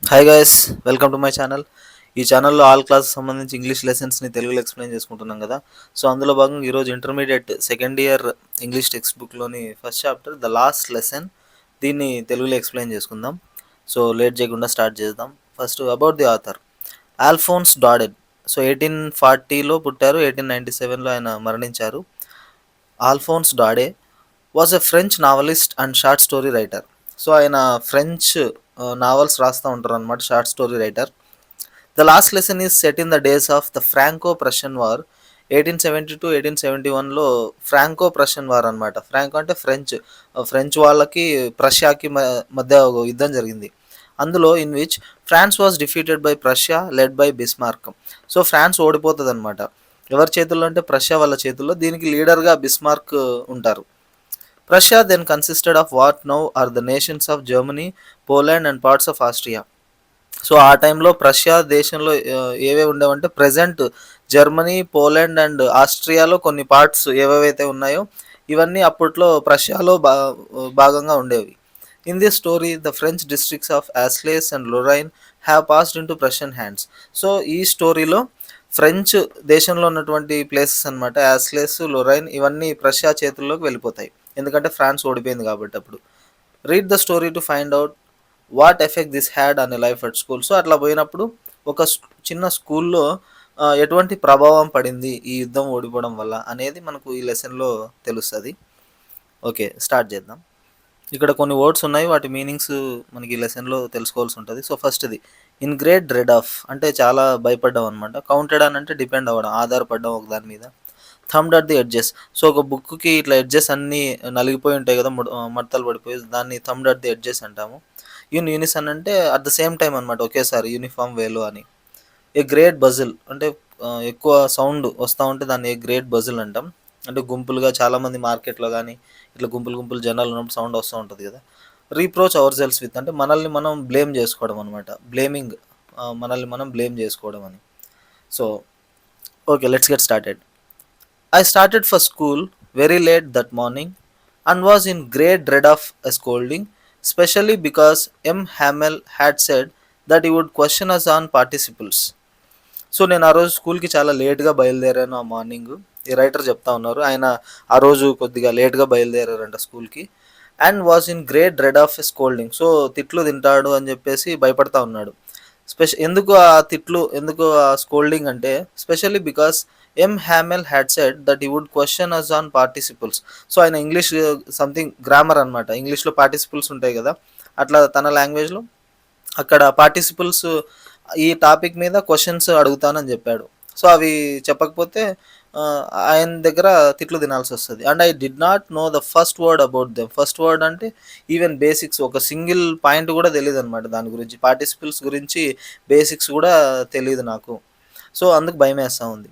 Hi guys, welcome to my channel. ఈ ఛానల్లో all classes సంబంధించి ఇంగ్లీష్ లెసన్స్ని తెలుగులో ఎక్స్ప్లెయిన్ చేసుకుంటున్నాం కదా. సో అందులో భాగంగా ఈరోజు intermediate second year English text బుక్లోని first chapter the last lesson, దీన్ని తెలుగులో ఎక్స్ప్లెయిన్ చేసుకుందాం. సో లేట్ చేయకుండా స్టార్ట్ చేద్దాం. First about the author Alphonse Daudet. So 1840లో పుట్టారు, 1897లో ఆయన మరణించారు. Alphonse Daudet was a French novelist and short story writer. So ఆయన ఫ్రెంచ్ నావల్స్ రాస్తూ ఉంటారు అనమాట, short story writer. The last lesson is set in the days of the Franco Prussian war. 1870 to 1871లో ఫ్రాంకో ప్రషియన్ వార్ అనమాట. Franco అంటే French వాళ్ళకి ప్రష్యాకి మధ్య ఒక యుద్ధం జరిగింది. అందులో in which France was defeated by Prussia led by Bismarck. So France ఓడిపోతుంది అనమాట. ఎవరి చేతుల్లో అంటే ప్రష్యా వాళ్ళ చేతుల్లో. దీనికి లీడర్గా బిస్మార్క్ ఉంటారు. Prussia then consisted of what now are the nations of Germany, Poland and parts of Austria. So ఆ టైంలో ప్రష్యా దేశంలో ఏవేవి ఉండేవంటే ప్రజెంట్ జర్మనీ, పోలాండ్ అండ్ ఆస్ట్రియాలో కొన్ని పార్ట్స్ ఏవేవైతే ఉన్నాయో ఇవన్నీ అప్పట్లో ప్రష్యాలో భాగంగా ఉండేవి. In this story the French districts of Alsace and Lorraine have passed into Prussian hands. So ఈ స్టోరీలో ఫ్రెంచ్ దేశంలో ఉన్నటువంటి ప్లేసెస్ అనమాట, ఆస్లేస్, లొరైన్ ఇవన్నీ ప్రష్యా చేతుల్లోకి వెళ్ళిపోతాయి, ఎందుకంటే ఫ్రాన్స్ ఓడిపోయింది కాబట్టి. అప్పుడు read the story to find out what effect this had అనే లైఫ్ అట్ స్కూల్. సో అట్లా పోయినప్పుడు ఒక చిన్న స్కూల్లో ఎటువంటి ప్రభావం పడింది ఈ యుద్ధం ఓడిపోవడం వల్ల అనేది మనకు ఈ లెసన్లో తెలుస్తుంది. ఓకే, స్టార్ట్ చేద్దాం. ఇక్కడ కొన్ని వర్డ్స్ ఉన్నాయి, వాటి మీనింగ్స్ మనకి ఈ లెసన్లో తెలుసుకోవాల్సి ఉంటుంది. సో ఫస్ట్ది ఇన్ గ్రేట్ డ్రెడ్ ఆఫ్ అంటే చాలా భయపడ్డాం అనమాట. కౌంటెడ్ అని అంటే డిపెండ్ అవ్వడం, ఆధారపడ్డం ఒక దాని మీద. థమ్డ్ అట్ ది ఎడ్జెస్. సో ఒక బుక్కి ఇట్లా ఎడ్జెస్ అన్నీ నలిగిపోయి ఉంటాయి కదా, మడతలు పడిపోయి, దాన్ని థమ్డ్ అట్ ది ఎడ్జెస్ అంటాము. యూనిసన్ అంటే అట్ ద సేమ్ టైం అనమాట, ఒకేసారి యూనిఫామ్ వేలో అని. ఏ గ్రేట్ బజిల్ అంటే ఎక్కువ సౌండ్ వస్తూ ఉంటే దాన్ని ఏ గ్రేట్ బజిల్ అంటాం. అంటే గుంపులుగా చాలామంది మార్కెట్లో కానీ ఇట్లా గుంపులు జనాలు ఉన్నప్పుడు సౌండ్ వస్తూ ఉంటుంది కదా. రీప్రోచ్ అవర్ సెల్స్ విత్ అంటే మనల్ని మనం బ్లేమ్ చేసుకోవడం అనమాట. బ్లేమింగ్, మనల్ని మనం బ్లేమ్ చేసుకోవడం అని. So okay, let's get started. I started for school very late that morning and was in great dread of a scolding, especially because M. Hamel had said that he would question us on participles. So నేను ఆ రోజు స్కూల్కి చాలా లేట్గా బయలుదేరాను ఆ morning. ఈ writer చెప్తా ఉన్నారు, ఆయన ఆ రోజు కొద్దిగా లేట్గా బయలుదేరారంట స్కూల్కి. And was in great dread of scolding. So తిట్లు తింటాడు అని చెప్పేసి భయపడతా ఉన్నాడు. ఎందుకు ఆ తిట్లు, ఎందుకు ఆ స్కోల్డింగ్ అంటే specially because M Hamel had said that he would question us on participles. So ఆయన ఇంగ్లీష్ సంథింగ్ గ్రామర్ అనమాట, ఇంగ్లీష్లో పార్టిసిపుల్స్ ఉంటాయి కదా, అట్లా తన లాంగ్వేజ్లో అక్కడ పార్టిసిపుల్స్ ఈ టాపిక్ మీద క్వశ్చన్స్ అడుగుతానని చెప్పాడు. సో అవి చెప్పకపోతే ఆయన దగ్గర తిట్లు తినాల్సి వస్తుంది. And I did not know the first word about them. First word అంటే ఈవెన్ బేసిక్స్, ఒక సింగిల్ పాయింట్ కూడా తెలియదు అనమాట దాని గురించి, పార్టిసిపుల్స్ గురించి బేసిక్స్ కూడా తెలియదు నాకు. సో అందుకు భయం వేస్తూ ఉంది.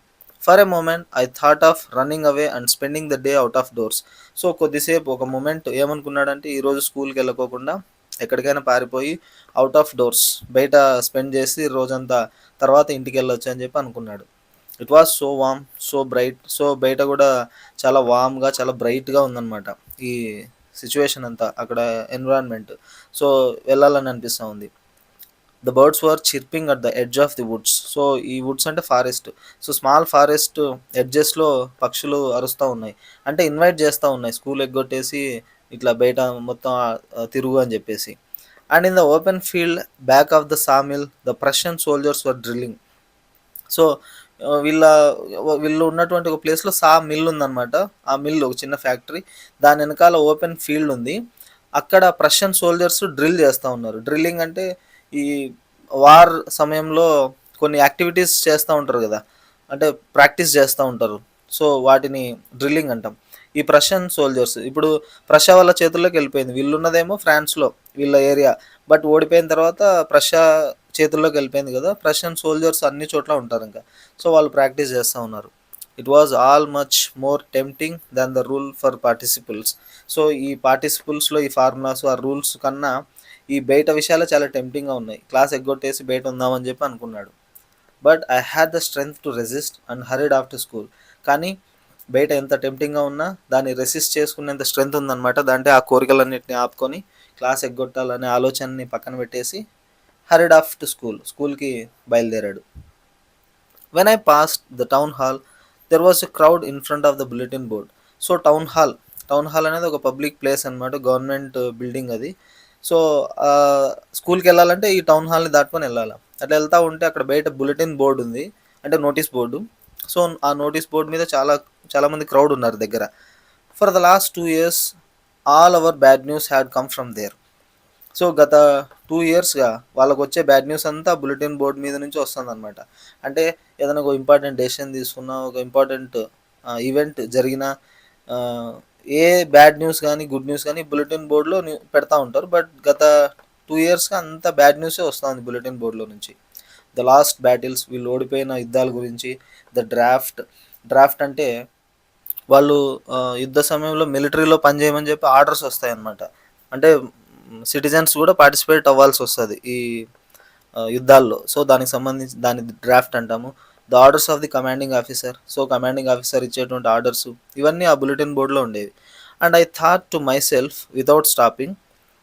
For a moment I thought of running away and spending the day out of doors. So కొద్దిసేపు ఒక మూమెంట్ ఏమనుకున్నాడంటే ఈరోజు స్కూల్కి వెళ్ళకోకుండా ఎక్కడికైనా పారిపోయి అవుట్ ఆఫ్ డోర్స్, బయట స్పెండ్ చేసి రోజంతా తర్వాత ఇంటికి వెళ్ళొచ్చు అని చెప్పి అనుకున్నాడు. It was so warm, so bright. So బయట కూడా చాలా వామ్గా, చాలా బ్రైట్గా ఉందన్నమాట ఈ సిచ్యువేషన్ అంతా, అక్కడ ఎన్విరాన్మెంట్. సో వెళ్ళాలని అనిపిస్తూ ఉంది. The birds were chirping at the edge of the woods. So ఈ వుడ్స్ అంటే ఫారెస్ట్. సో స్మాల్ ఫారెస్ట్ ఎడ్జెస్లో పక్షులు అరుస్తూ ఉన్నాయి, అంటే ఇన్వైట్ చేస్తూ ఉన్నాయి స్కూల్ ఎగ్గొట్టేసి ఇట్లా బయట మొత్తం తిరుగు అని చెప్పేసి. And in the open field back of the sawmill the Prussian soldiers were drilling. So వీళ్ళు ఉన్నటువంటి ఒక ప్లేస్లో మిల్ ఉందన్నమాట. ఆ మిల్ ఒక చిన్న ఫ్యాక్టరీ, దాని వెనకాల ఓపెన్ ఫీల్డ్ ఉంది. అక్కడ ప్రషియన్ సోల్జర్స్ డ్రిల్ చేస్తూ ఉన్నారు. డ్రిల్లింగ్ అంటే ఈ వార్ సమయంలో కొన్ని యాక్టివిటీస్ చేస్తూ ఉంటారు కదా, అంటే ప్రాక్టీస్ చేస్తూ ఉంటారు. సో వాటిని డ్రిల్లింగ్ అంటాం. ఈ ప్రషియన్ సోల్జర్స్ ఇప్పుడు ప్రషా వాళ్ళ చేతుల్లోకి వెళ్ళిపోయింది. వీళ్ళు ఉన్నదేమో ఫ్రాన్స్లో వీళ్ళ ఏరియా, బట్ ఓడిపోయిన తర్వాత ప్రషా చేతుల్లోకి వెళ్ళిపోయింది కదా. ప్రషియన్ సోల్జర్స్ అన్ని చోట్ల ఉంటారు ఇంకా. సో వాళ్ళు ప్రాక్టీస్ చేస్తూ ఉన్నారు. It was all much more tempting than the rule for participles. So ఈ పార్టిసిపుల్స్లో ఈ ఫార్ములాస్, ఆ రూల్స్ కన్నా ఈ బయట విషయాలు చాలా టెంప్టింగ్గా ఉన్నాయి. క్లాస్ ఎగ్గొట్టేసి బయట ఉందామని చెప్పి అనుకున్నాడు. But I had the strength to resist and hurried after school. కానీ బయట ఎంత టెంప్టింగ్గా ఉన్నా దాన్ని రెసిస్ట్ చేసుకునేంత స్ట్రెంగ్త్ ఉందన్నమాట. దాంట్లో ఆ కోరికలన్నింటినీ ఆపుకొని క్లాస్ ఎగ్గొట్టాలనే ఆలోచనని పక్కన పెట్టేసి హరిడ్ ఆఫ్ టు స్కూల్కి బయలుదేరాడు. When I passed the town hall there was a crowd in front of the bulletin board. So town hall అనేది ఒక పబ్లిక్ ప్లేస్ అనమాట, గవర్నమెంట్ బిల్డింగ్ అది. సో స్కూల్కి వెళ్ళాలంటే ఈ టౌన్ హాల్ని దాటుకొని వెళ్ళాలి. అట్లా వెళ్తూ ఉంటే అక్కడ బయట బులెటిన్ బోర్డు ఉంది, అంటే నోటీస్ బోర్డు. సో ఆ నోటీస్ బోర్డు మీద చాలామంది క్రౌడ్ ఉన్నారు దగ్గర. For the last 2 years all our bad news had come from there. So గత 2 ఇయర్స్గా వాళ్ళకు వచ్చే బ్యాడ్ న్యూస్ అంతా బులెటిన్ బోర్డ్ మీద నుంచి వస్తుందన్నమాట. అంటే ఏదైనా ఒక ఇంపార్టెంట్ డెసిషన్ తీసుకున్నా, ఒక ఇంపార్టెంట్ ఈవెంట్ జరిగిన, ఆ, ఏ బ్యాడ్ న్యూస్ కానీ గుడ్ న్యూస్ కానీ బులెటిన్ బోర్డులో పెడతా ఉంటారు. బట్ గత 2 ఇయర్స్గా అంత బ్యాడ్ న్యూసే వస్తుంది బులెటిన్ బోర్డులో నుంచి. ద లాస్ట్ బ్యాటిల్స్, వీళ్ళు ఓడిపోయిన యుద్ధాల గురించి. ద డ్రాఫ్ట్ అంటే వాళ్ళు యుద్ధ సమయంలో మిలిటరీలో పనిచేయమని చెప్పి ఆర్డర్స్ వస్తాయన్నమాట. అంటే సిటిజన్స్ కూడా పార్టిసిపేట్ అవ్వాల్సి వస్తుంది ఈ యుద్ధాల్లో. సో దానికి సంబంధించి దాని డ్రాఫ్ట్ అంటాము. The orders of the commanding officer, so commanding officer ఇచ్చేటువంటి ఆర్డర్స్ ఇవన్నీ ఆ బులెటిన్ బోర్డులో ఉండేవి. And I thought to my self without stopping,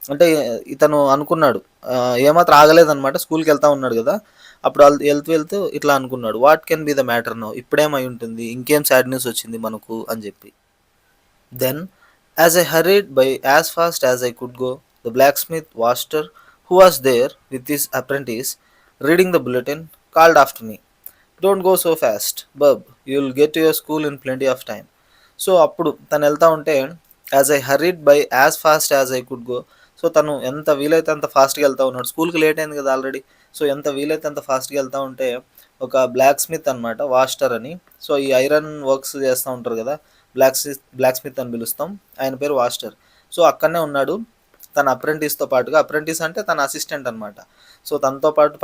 అంటే ఇతను అనుకున్నాడు, ఏమాత్రం ఆగలేదన్నమాట, స్కూల్కి వెళ్తా ఉన్నాడు కదా. అప్పుడు వెళ్తూ వెళ్తూ ఇట్లా అనుకున్నాడు, what can be the matter now, ఇప్పుడేమై ఉంటుంది, ఇంకేం సాడ్ న్యూస్ వచ్చింది మనకు అని చెప్పి. Then, as I hurried by as fast as I could go, the blacksmith master, who was there with his apprentice, reading the bulletin, called after me, "Don't go so fast, Bub. You'll get to your school in plenty of time." So అప్పుడు తను వెళ్తా ఉంటే, as I hurried by as fast as I could go. So తను ఎంత వీలైతే అంత ఫాస్ట్గా వెళ్తూ ఉన్నాడు, స్కూల్కి లేట్ అయింది కదా ఆల్రెడీ. సో ఎంత వీలైతే అంత ఫాస్ట్గా వెళ్తూ ఉంటే ఒక బ్లాక్ స్మిత్ అనమాట, వాస్టర్ అని. సో ఈ ఐరన్ వర్క్స్ చేస్తూ ఉంటారు కదా, బ్లాక్ స్మిత్ అని పిలుస్తాం, ఆయన పేరు వాస్టర్. సో అక్కడనే ఉన్నాడు తన అప్రెంటిస్తో పాటుగా. అప్రెంటిస్ అంటే తన అసిస్టెంట్ అనమాట. సో తనతో పాటు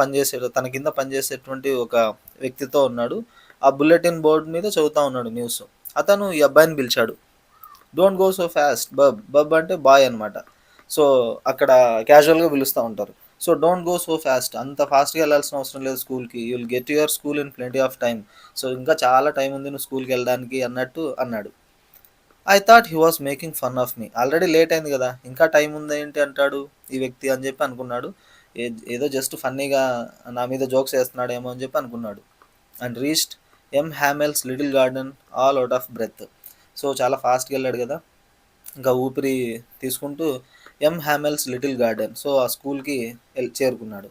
తన కింద పనిచేసేటువంటి ఒక వ్యక్తితో ఉన్నాడు. ఆ బులెటిన్ బోర్డు మీద చదువుతూ ఉన్నాడు న్యూస్. అతను ఈ అబ్బాయిని పిలిచాడు, డోంట్ గో సో ఫాస్ట్ బబ్. బబ్ అంటే బాయ్ అనమాట. సో అక్కడ క్యాజువల్గా పిలుస్తూ ఉంటారు. So don't go so fast, అంత ఫాస్ట్గా వెళ్ళాల్సిన అవసరం లేదు స్కూల్కి, you will get your school in plenty of time. So ఇంకా చాలా టైం ఉంది నువ్వు స్కూల్కి వెళ్ళడానికి అన్నట్టు అన్నాడు. I thought he was making fun of me, already late అయింది కదా, ఇంకా టైం ఉంది ఏంటి అంటాడు ఈ వ్యక్తి అని చెప్పి అనుకున్నాడు. ఏదో జస్ట్ ఫన్నీగా నా మీద జోక్స్ వేస్తున్నాడేమో అని చెప్పి అనుకున్నాడు. And reached M Hamel's little garden all out of breath. So చాలా ఫాస్ట్గా వెళ్ళాడు కదా, ఇంకా ఊపిరి తీసుకుంటూ M Hamel's little garden, so ఆ స్కూల్కి చేరుకున్నాడు.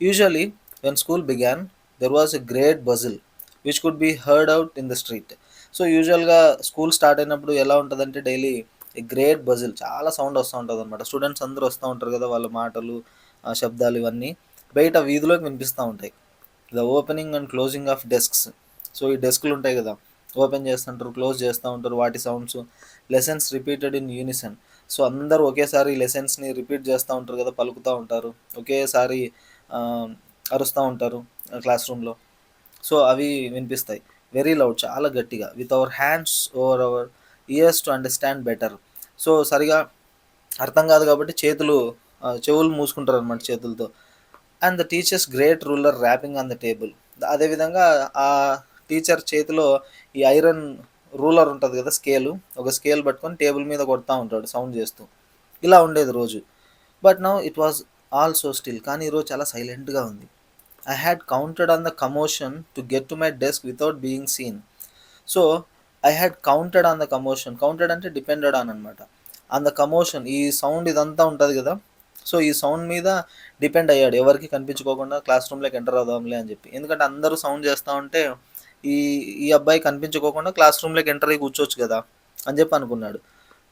Usually when school began there was a great bustle which could be heard out in the street. So యూజువల్గా స్కూల్ స్టార్ట్ అయినప్పుడు ఎలా ఉంటుందంటే డైలీ ఏ గ్రేట్ బజిల్, చాలా సౌండ్ వస్తూ ఉంటుంది అనమాట. స్టూడెంట్స్ అందరూ వస్తూ ఉంటారు కదా, వాళ్ళ మాటలు, శబ్దాలు ఇవన్నీ బయట వీధిలోకి వినిపిస్తూ ఉంటాయి. The opening and closing of desks, so ఈ డెస్క్లు ఉంటాయి కదా, ఓపెన్ చేస్తుంటారు, క్లోజ్ చేస్తూ ఉంటారు, వాటి sounds. Lessons repeated in Unison, so అందరూ ఒకేసారి లెసన్స్ని రిపీట్ చేస్తూ ఉంటారు కదా, పలుకుతూ ఉంటారు, ఒకేసారి ఆ, అరుస్తూ ఉంటారు క్లాస్ రూమ్లో. సో అవి వినిపిస్తాయి వెరీ లౌడ్, చాలా గట్టిగా. With our hands over our ears to understand better. So సరిగా అర్థం కాదు కాబట్టి చెవులు మూసుకుంటారు అనమాట చేతులతో. And the teacher's great ruler rapping on the table. అదేవిధంగా ఆ టీచర్ చేతిలో ఈ ఐరన్ రూలర్ ఉంటుంది కదా, ఒక స్కేల్ పట్టుకొని టేబుల్ మీద కొడతా ఉంటాడు సౌండ్ చేస్తూ. ఇలా ఉండేది రోజు. But now it was all so still, కానీ ఈరోజు చాలా సైలెంట్గా ఉంది. I had counted on the commotion to get to my desk without being scene. So I had counted on the commotion, counted అంటే డిపెండెడ్ ఆన్ అనమాట. On the commotion, ఈ sound ఇదంతా ఉంటుంది కదా, సో ఈ సౌండ్ మీద డిపెండ్ అయ్యాడు, ఎవరికి కనిపించుకోకుండా క్లాస్ రూమ్లోకి ఎంటర్ అవుదాంలే అని చెప్పి. ఎందుకంటే అందరూ సౌండ్ చేస్తూ ఉంటే ఈ ఈ అబ్బాయి కనిపించుకోకుండా క్లాస్ రూమ్లోకి ఎంటర్ అయ్యి కూర్చోవచ్చు కదా అని చెప్పి అనుకున్నాడు.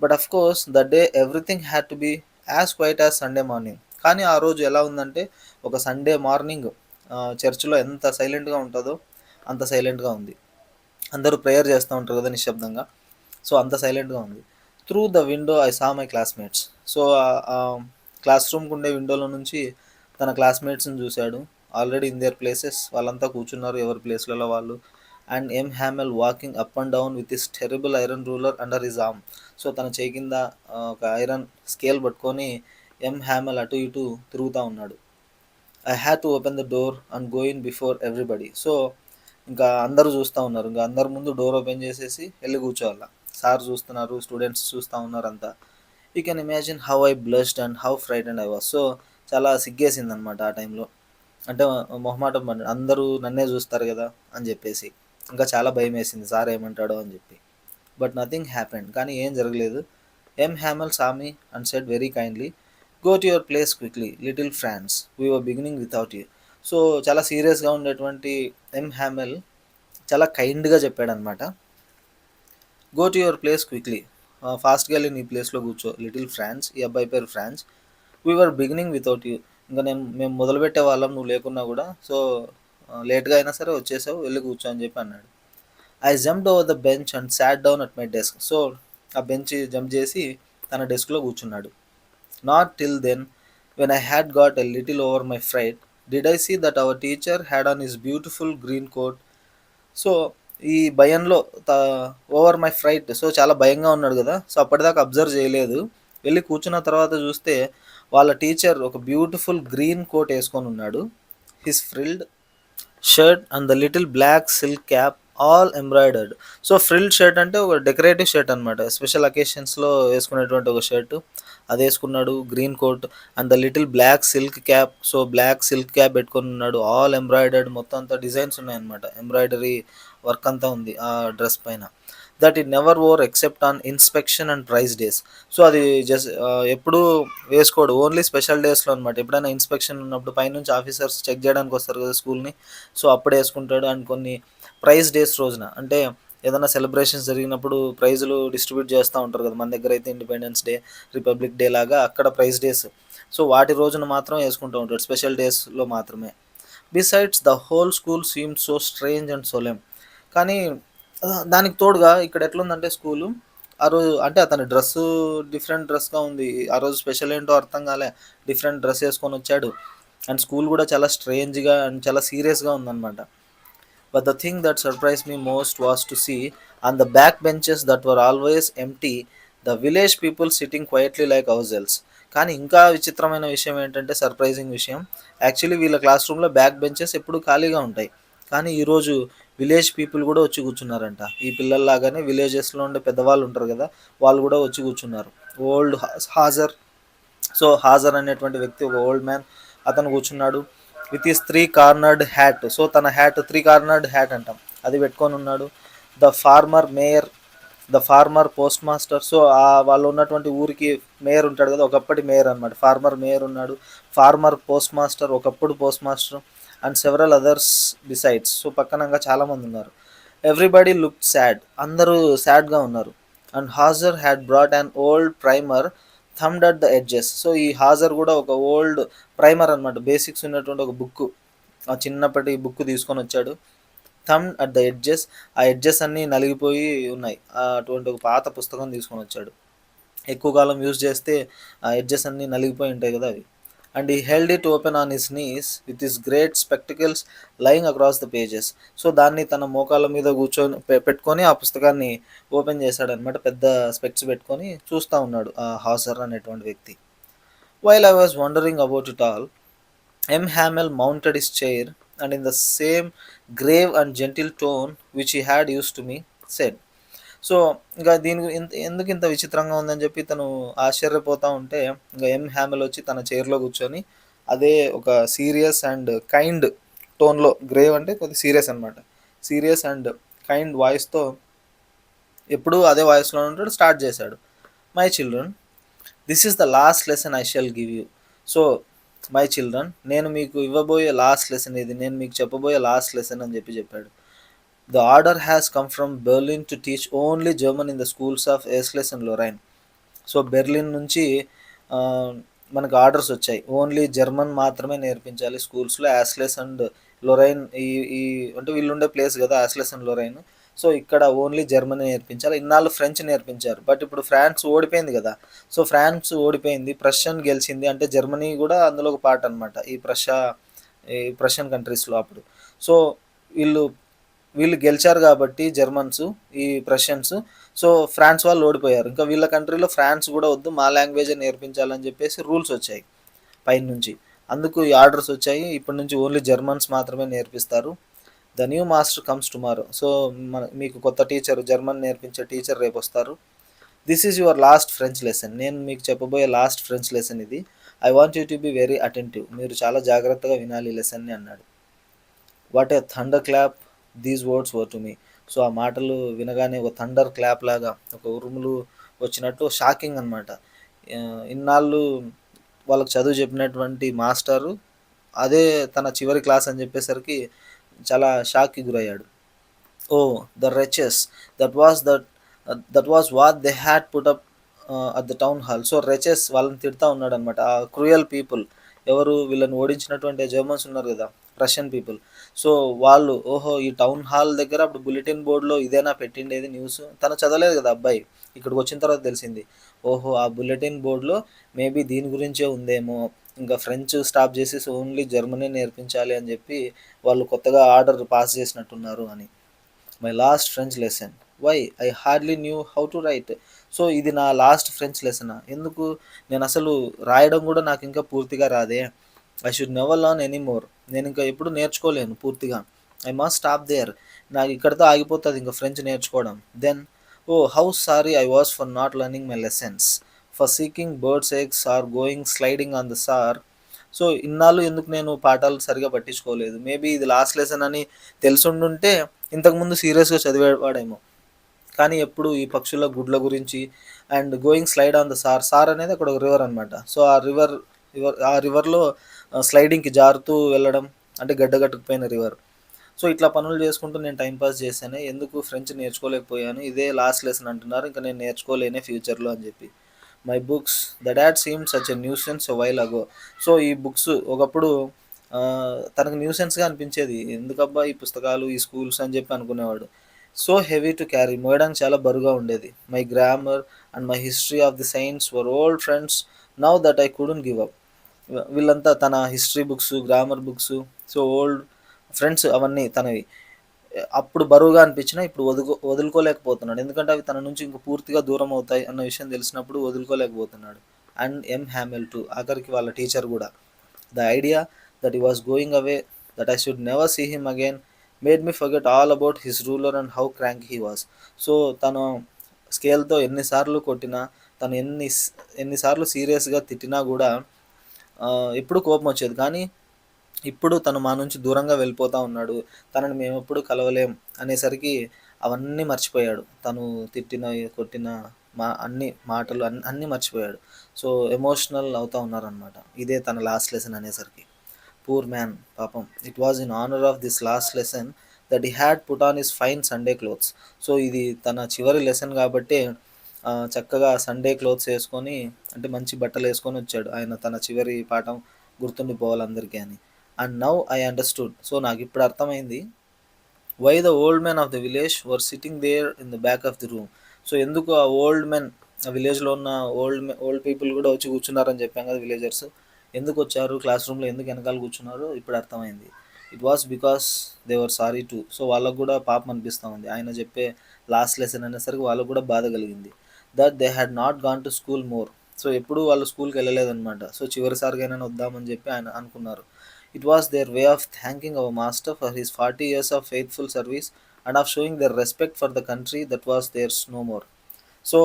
But of course that day everything had to be as quiet as Sunday morning. కానీ ఆ రోజు ఎలా ఉందంటే ఒక సండే మార్నింగ్ చర్చిలో ఎంత సైలెంట్గా ఉంటుందో అంత సైలెంట్గా ఉంది. అందరూ ప్రేయర్ చేస్తూ ఉంటారు కదా నిశ్శబ్దంగా, సో అంత సైలెంట్గా ఉంది. Through the window I saw my classmates. So class రూమ్కి ఉండే విండోలో నుంచి తన క్లాస్మేట్స్ని చూశాడు. ఆల్రెడీ ఇన్ దేర్ ప్లేసెస్, వాళ్ళంతా కూర్చున్నారు ఎవరి ప్లేస్లలో వాళ్ళు. And M Hamel walking up and down with his terrible iron ruler under his arm. So తన చేయి కింద ఒక ఐరన్ స్కేల్ పట్టుకొని ఎం హ్యామెల్ అటు ఇటు తిరుగుతూ ఉన్నాడు. I had to open the door and go in before everybody. So ఇంకా అందరూ చూస్తూ ఉన్నారు, ఇంకా అందరి ముందు డోర్ ఓపెన్ చేసేసి వెళ్ళి కూర్చోవాల. సార్ చూస్తున్నారు, స్టూడెంట్స్ చూస్తూ ఉన్నారు అంతా. You can imagine how I blushed and how frightened I was. So చాలా సిగ్గేసిందనమాట ఆ టైంలో. అంటే మొహమాటం పడ్డాడు. అందరూ నన్నే జూస్తారు గదా! అని జెప్పేసి. ఇంకా చాలా భయమేసింది సార్ ఏమంటాడో అని జెప్పి. But nothing happened. కానీ ఏం జరగలేదు. Hamel saw me and said very kindly, "go to your place quickly little Franz. We were beginning without you." So, చాలా సీరియస్‌గా ఉండేటువంటి హామెల్ చాలా కైండ్‌గా చెప్పాడనమాట. "Go to your place quickly. ఫాస్ట్‌గా ఎళ్లి నీ ప్లేస్‌లో కూర్చో. Little Franz." ఈ అబ్బాయి పేరు Franz. "We were beginning without you." ఇంక మేము మొదలుపెట్టే వాళ్ళం నువ్వు లేకున్నా గూడా. సో, లేట్‌గా అయినా సరే వచ్చేసావు. వెళ్లి కూర్చో అని జెప్పి అన్నాడు. I jumped over the bench and sat down at my desk. So, ఆ బెంచ్ జంప్ చేసి తన డెస్క్‌లో కూర్చున్నాడు. Not till then, when I had got a little over my fright, did I see that our teacher had on his beautiful green coat. So, ఈ భయంలో త over my freight, so, చాలా భయంగా ఉన్నాడు గదా! సో, అప్పటిదాకా అబ్జర్వ్ చేయలేదు. వెళ్లి కూర్చున్న తర్వాత చూస్తే వాళ్ళ టీచర్ ఒక బ్యూటిఫుల్ గ్రీన్ కోట్ ఏసుకొనున్నాడు. His frilled shirt and the little black silk cap all embroidered. So, frilled shirt అంటే ఒక డెకరేటివ్ షర్ట్ అనమాట. స్పెషల్ అకేషన్స్‌లో వేసుకునేటువంటి ఒక షర్టు. అదేసుకున్నాడు. Green coat and the little black silk cap. So, black silk cap పెట్టుకొనున్నాడు. All embroidered, మొత్తం అంతా డిజైన్స్ ఉన్నాయన్నమాట. ఎంబ్రాయిడరీ వర్క్ అంతా ఉంది ఆ డ్రెస్ పైన. That it never wore except on inspection and prize days. So, అది ఎప్పుడూ వేసుకోడు. ఓన్లీ స్పెషల్ డేస్‌లో అనమాట. ఎప్పుడైనా ఇన్స్పెక్షన్ ఉన్నప్పుడు పైనుంచి ఆఫీసర్స్ చెక్ చేయడానికి వస్తారు కదా స్కూల్‌ని. సో, అప్పుడేసుకుంటాడు. అండ్ కొన్ని ప్రైజ్ డేస్ రోజున, అంటే ఏదైనా సెలబ్రేషన్స్ జరిగినప్పుడు ప్రైజులు డిస్ట్రిబ్యూట్ చేస్తా ఉంటారు కదా! మన దగ్గరైతే ఇండిపెండెన్స్ డే, రిపబ్లిక్ డే లాగా అక్కడ ప్రైజ్ డేస్. సో, వాటి రోజున మాత్రం ఏసుకుంటూ ఉంటాడు. స్పెషల్ డేస్‌లో మాత్రమే. Besides the whole school seemed so strange and solemn. కానీ దానికి తోడుగా ఇక్కడ ఎట్లుందంటే స్కూలు, ఆ రోజు అంటే అతని డ్రెస్సు డిఫరెంట్ డ్రెస్‌గా ఉంది. ఆ రోజు స్పెషల్ ఏంటో అర్థం కాలే. డిఫరెంట్ డ్రెస్ ఏసుకొనొచ్చాడు. అండ్ స్కూల్ గూడా చాలా స్ట్రేంజ్‌గా అండ్ చాలా సీరియస్‌గా ఉందనమాట. But the thing that surprised me most was to see on the back benches that were always empty, the village people sitting quietly like ourselves. కానీ ఇంకా విచిత్రమైన విషయం ఏంటంటే, సర్ప్రైజింగ్ విషయం, యాక్చువల్లీ వీళ్ళ క్లాస్ రూమ్‌లో బ్యాక్ బెంచెస్ ఎప్పుడు ఖాళీగా ఉంటాయి. కానీ ఈరోజు విలేజ్ పీపుల్ కూడా వచ్చి కూర్చున్నారంట. ఈ పిల్లల్లాగానే విలేజెస్‌లో ఉండే పెద్దవాళ్ళు ఉంటారు కదా! వాళ్ళు కూడా వచ్చి కూర్చున్నారు. ఓల్డ్ హాజర్. సో, హాజర్ అనేటువంటి వ్యక్తి ఒక ఓల్డ్ మ్యాన్. అతను కూర్చున్నాడు. With his 3 cornered hat. So, తన హ్యాట్ 3 కార్నర్డ్ హ్యాట్ అంటాం. అది పెట్టుకొనున్నాడు. The former mayor, the former postmaster. So, వాళ్ళు ఉన్నటువంటి ఊరికి మేయర్ ఉంటాడు కదా! ఒకప్పటి మేయర్ అనమాట. ఫార్మర్ మేయర్ ఉన్నాడు. ఫార్మర్ పోస్ట్ మాస్టర్, ఒకప్పుడు postmaster. And several others besides. So, పక్కన ఇంకా చాలామంది ఉన్నారు. Everybody looked sad. అందరూ సాడ్‌గా ఉన్నారు. And Hauser had brought an old primer thumbed at the edges. So, ఈ హాజర్ కూడా ఒక ఓల్డ్ ప్రైమర్ అనమాట. బేసిక్స్ ఉన్నటువంటి ఒక బుక్కు. ఆ చిన్నప్పటి బుక్ తీసుకొనొచ్చాడు. Thumbed at the edges. ఆ ఎడ్జెస్ అన్నీ నలిగిపోయి ఉన్నాయి. అటువంటి ఒక పాత పుస్తకం తీసుకొనొచ్చాడు. ఎక్కువ కాలం యూజ్ చేస్తే ఆ ఎడ్జెస్ అన్నీ నలిగిపోయి ఉంటాయి కదా అవి. And he held it open on his knees with his great spectacles lying across the pages. So, దాన్ని తన మోకాళ్ళ మీద కూర్చొని పెట్టుకొని ఆ పుస్తకాన్ని ఓపెన్ చేశాడనమాట. పెద్ద స్పెక్ట్స్ పెట్టుకొని చూస్తా ఉన్నాడు ఆ హాసర్ అనేటువంటి వ్యక్తి. While I was wondering about it all, Hamel mounted his chair and in the same grave and gentle tone which he had used to me, said. So, ఇంకా దీని ఎందుకు ఇంత విచిత్రంగా ఉందని చెప్పి తను ఆశ్చర్యపోతా ఉంటే, ఇంక హ్యామెల్ వచ్చి తన చైర్‌లో కూర్చొని అదే ఒక సీరియస్ అండ్ కైండ్ టోన్‌లో, గ్రేవ్ అంటే కొద్దిగా సీరియస్ అనమాట. సీరియస్ అండ్ కైండ్ వాయిస్‌తో, ఎప్పుడూ అదే వాయిస్‌లోనే ఉంటాడు, స్టార్ట్ చేశాడు. My children, this is the last lesson I shall give you. So, my children, నేను మీకు ఇవ్వబోయే లాస్ట్ లెసన్ ఇది. నేను మీకు చెప్పబోయే లాస్ట్ లెసన్ అని చెప్పాడు. The order has come from Berlin to teach only German in the schools of Alsace and Lorraine. So, Berlin నుంచి మనకు ఆర్డర్స్ వచ్చాయి. ఓన్లీ జర్మన్ మాత్రమే నేర్పించాలి స్కూల్స్‌లో. యాస్లెస్ అండ్ లొరైన్, ఈ ఈ అంటే వీళ్ళుండే ప్లేస్ కదా యాస్లెస్ అండ్ లొరైన్. సో, ఇక్కడ ఓన్లీ జర్మనీ నేర్పించాలి. ఇన్నాళ్ళు ఫ్రెంచ్ నేర్పించారు. బట్ ఇప్పుడు ఫ్రాన్స్ ఓడిపోయింది కదా! సో, ఫ్రాన్స్ ఓడిపోయింది. ప్రష్యన్ గెలిచింది. అంటే జర్మనీ కూడా అందులో ఒక పార్ట్ అనమాట. ఈ ప్రషియన్ కంట్రీస్‌లో అప్పుడు. సో, వీళ్ళు వీళ్ళు గెలిచారు కాబట్టి జర్మన్స్, ఈ ప్రషియన్స్. సో, ఫ్రాన్స్ వాళ్ళు ఓడిపోయారు. ఇంకా వీళ్ళ కంట్రీలో ఫ్రాన్స్ కూడా వద్దు, మా లాంగ్వేజే నేర్పించాలని చెప్పేసి రూల్స్ వచ్చాయి పైనుంచి. అందుకు ఈ ఆర్డర్స్ వచ్చాయి. ఇప్పటి నుంచి ఓన్లీ జర్మన్స్ మాత్రమే నేర్పిస్తారు. The new master comes tomorrow. So, మీకు కొత్త టీచర్, జర్మన్ నేర్పించే టీచర్ రేపొస్తారు. This is your last French lesson. నేను మీకు చెప్పబోయే లాస్ట్ ఫ్రెంచ్ లెసన్ ఇది. I want you to be very attentive. మీరు చాలా జాగ్రత్తగా వినాలి ఈ లెసన్‌ని అన్నాడు. What a thunderclap these words were to me. So ఆ మాటలు వినగానే ఒక థండర్ క్లాప్ లాగా, ఒక ఉరుములు వచ్చినట్టు షాకింగ్ అనమాట. ఇన్నాళ్ళు వాళ్ళకి చదువు చెప్పినటువంటి మాస్టరు అదే తన చివరి క్లాస్ అని చెప్పేసరికి చాలా షాక్‌కి గురయ్యాడు. Oh! The wretches that was what they had put up at the town hall. So wretches వాళ్ళని తిడతా ఉన్నాడనమాట. ఆ క్రూయల్ పీపుల్ ఎవరు వీళ్ళని ఓడించినటువంటి జర్మన్స్ ఉన్నారు గదా! Russian people. సో వాళ్ళు ఓహో! ఈ టౌన్ హాల్ దగ్గర అప్పుడు బులెటిన్ బోర్డ్‌లో ఇదేనా పెట్టిండేది న్యూస్? తను చదవలేదు గదా అబ్బాయి. ఇక్కడికొచ్చిన తర్వాత తెలిసింది. ఓహో! ఆ బులెటిన్ బోర్డ్‌లో మేబీ దీని గురించే ఉందేమో. ఇంకా ఫ్రెంచ్ స్టాప్ జేసేసి ఓన్లీ జర్మనీ నేర్పించాలి అని జెప్పి వాళ్ళు కొత్తగా ఆర్డర్ పాస్ చేసినట్టున్నారు అని. My last French lesson. Why? I hardly knew how to write. So ఇది నా లాస్ట్ ఫ్రెంచ్ లెసనా? ఎందుకు? నేను అసలు రాయడం కూడా నాకు ఇంకా పూర్తిగా రాదే. I should never learn any more. నేను ఇంకా ఎప్పుడు నేర్చుకోలేను పూర్తిగా. I must stop there. నాకు ఇక్కడితో ఆగిపోతుంది ఇంకా ఫ్రెంచ్ నేర్చుకోవడం. Then oh how sorry I was for not learning my lessons, for seeking birds eggs or going sliding on the Saar. So ఇన్నాళ్ళు ఎందుకు నేను పాఠాలు సరిగా పట్టించుకోలేదు. మేబీ ఇది లాస్ట్ లెసన్ అని తెలిసుండుంటే ఇంతకుముందు సీరియస్గా చదివేవాడేమో. కానీ ఎప్పుడు ఈ పక్షుల గుడ్ల గురించి and going slide on the sir. Sir అనేది అక్కడ ఒక రివర్ అనమాట. సో ఆ రివర్లో స్లైడింగ్కి జారుతూ వెళ్ళడం, అంటే గడ్డ కట్టుకుపోయిన రివర్. సో ఇట్లా పనులు చేసుకుంటూ నేను టైం పాస్ చేశాను. ఎందుకు ఫ్రెంచ్ నేర్చుకోలేకపోయాను. ఇదే లాస్ట్ లెసన్ అంటున్నారు. ఇంకా నేను నేర్చుకోలేనే ఫ్యూచర్లో అని చెప్పి. My books that had seem such a nuisance while ago. So ఈ బుక్స్ ఒకప్పుడు తనకు న్యూసెన్స్గా అనిపించేది. ఎందుకబ్బా ఈ పుస్తకాలు, ఈ స్కూల్స్ అని చెప్పి అనుకునేవాడు. సో హెవీ టు క్యారీ, మోయడానికి చాలా బరువుగా ఉండేది. My grammar and my history of the science were old friends now that I couldn't give up. వీళ్ళంతా తన history books, grammar books, so old friends అవన్నీ తనవి. అప్పుడు బరువుగా అనిపించినా ఇప్పుడు వదులుకోలేకపోతున్నాడు. ఎందుకంటే అవి తన నుంచి ఇంక పూర్తిగా దూరం అవుతాయి అన్న విషయం తెలిసినప్పుడు వదులుకోలేకపోతున్నాడు. అండ్ ఎం హ్యామెల్ టు, ఆఖరికి వాళ్ళ టీచర్ కూడా. The idea that he was going away, that I should never see him again made me forget all about his ruler and how crank he was. So తను స్కేల్తో ఎన్నిసార్లు కొట్టినా, తను ఎన్నిసార్లు సీరియస్గా తిట్టినా కూడా ఎప్పుడు కోపం వచ్చేది. కానీ ఇప్పుడు తను మా నుంచి దూరంగా వెళ్ళిపోతా ఉన్నాడు. తనని మేమెప్పుడు కలవలేం అనేసరికి అవన్నీ మర్చిపోయాడు. తను తిట్టిన, కొట్టిన అన్ని మాటలు అన్నీ మర్చిపోయాడు. సో ఎమోషనల్ అవుతా ఉన్నారనమాట. ఇదే తన లాస్ట్ లెసన్ అనేసరికి. పూర్ మ్యాన్ పాపం. It was in honour of this last lesson that he had put on his fine Sunday clothes. So ఇది తన చివరి లెసన్ కాబట్టి చక్కగా సండే క్లోత్స్ వేసుకొని, అంటే మంచి బట్టలు వేసుకొని వచ్చాడు. ఆయన తన చివరి పాఠం గుర్తుండిపోవాలి అందరికీ అని. And now I understood. So నాకు ఇప్పుడు అర్థమైంది why the old men of the village were sitting there in the back of the room. So ఎందుకు ఆ ఓల్డ్ మెన్, ఆ విలేజ్లో ఉన్న ఓల్డ్ పీపుల్ కూడా వచ్చి కూర్చున్నారని చెప్పాం కదా విలేజర్స్. ఎందుకు వచ్చారు క్లాస్ రూమ్లో, ఎందుకు వెనకాల కూర్చున్నారు ఇప్పుడు అర్థమైంది. It was because they were sorry to. So వాళ్ళకు కూడా పాపం అనిపిస్తూ ఉంది. ఆయన చెప్పే లాస్ట్ లెసన్ అనేసరికి వాళ్ళకు కూడా బాధ కలిగింది. That they had not gone to school more. So ఎప్పుడు వాళ్ళు స్కూల్కి వెళ్ళలేదన్నమాట. సో చివరిసారిగా వద్దామని చెప్పి ఆయన అనుకున్నారు. It was their way of thanking our master for his 40 years of faithful service and of showing their respect for the country that was theirs no more. So